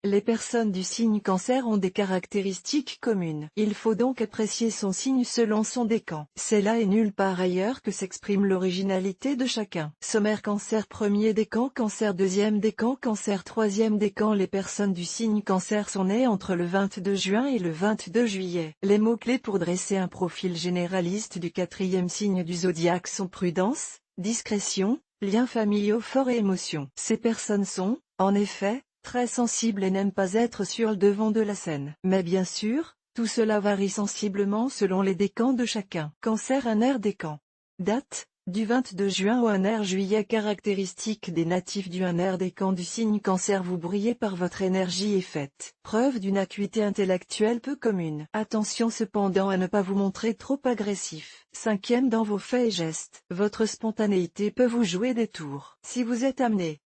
Les personnes du signe Cancer ont des caractéristiques communes. Il faut donc apprécier son signe selon son décan. C'est là et nulle part ailleurs que s'exprime l'originalité de chacun. Sommaire: Cancer premier décan, Cancer deuxième décan, Cancer troisième décan. Les personnes du signe Cancer sont nées entre le 22 juin et le 22 juillet. Les mots-clés pour dresser un profil généraliste du quatrième signe du zodiaque sont prudence, discrétion, liens familiaux forts et émotions. Ces personnes sont, en effet, très sensibles et n'aiment pas être sur le devant de la scène. Mais bien sûr, tout cela varie sensiblement selon les décans de chacun. Cancer, un air décan. Date, du 22 juin au 1er juillet. Caractéristiques des natifs du 1er décan du signe Cancer: vous brillez par votre énergie et faites preuve d'une acuité intellectuelle peu commune. Attention cependant à ne pas vous montrer trop agressif. Cinquième, dans vos faits et gestes, votre spontanéité peut vous jouer des tours. Si vous êtes amené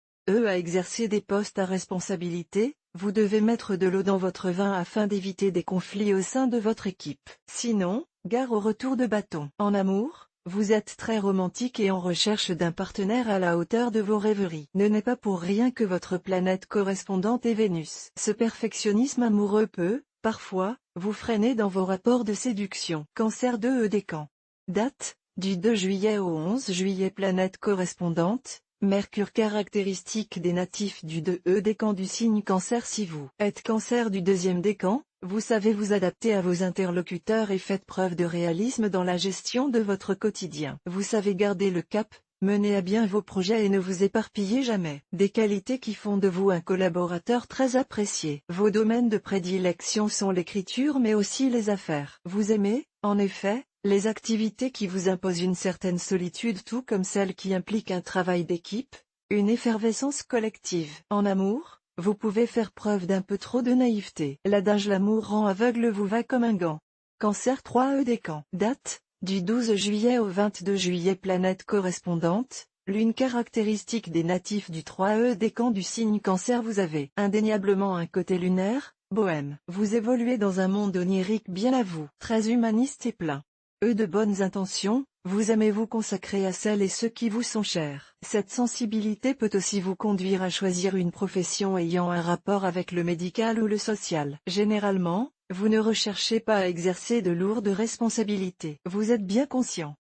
à exercer des postes à responsabilité, vous devez mettre de l'eau dans votre vin afin d'éviter des conflits au sein de votre équipe. Sinon, gare au retour de bâton. En amour, vous êtes très romantique et en recherche d'un partenaire à la hauteur de vos rêveries. Ce n'est pas pour rien que votre planète correspondante est Vénus. Ce perfectionnisme amoureux peut, parfois, vous freiner dans vos rapports de séduction. Cancer 2 décan. Date, du 2 juillet au 11 juillet. Planète correspondante, Mercure. Caractéristique des natifs du 2 décan du signe Cancer: si vous êtes Cancer du deuxième décan, vous savez vous adapter à vos interlocuteurs et faites preuve de réalisme dans la gestion de votre quotidien. Vous savez garder le cap, mener à bien vos projets et ne vous éparpillez jamais. Des qualités qui font de vous un collaborateur très apprécié. Vos domaines de prédilection sont l'écriture mais aussi les affaires. Vous aimez, en effet, les activités qui vous imposent une certaine solitude, tout comme celles qui impliquent un travail d'équipe, une effervescence collective. En amour, vous pouvez faire preuve d'un peu trop de naïveté. L'adage l'amour rend aveugle vous va comme un gant. Cancer 3 décan. Date, du 12 juillet au 22 juillet. Planète correspondante, Lune. Caractéristique des natifs du 3 décan du signe Cancer: vous avez indéniablement un côté lunaire, bohème. Vous évoluez dans un monde onirique bien à vous, très humaniste et plein de bonnes intentions. Vous aimez vous consacrer à celles et ceux qui vous sont chers. Cette sensibilité peut aussi vous conduire à choisir une profession ayant un rapport avec le médical ou le social. Généralement, vous ne recherchez pas à exercer de lourdes responsabilités. Vous êtes bien conscient,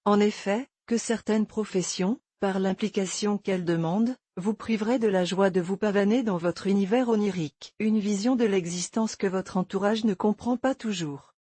en effet, que certaines professions, par l'implication qu'elles demandent, vous priveraient de la joie de vous pavaner dans votre univers onirique. Une vision de l'existence que votre entourage ne comprend pas toujours.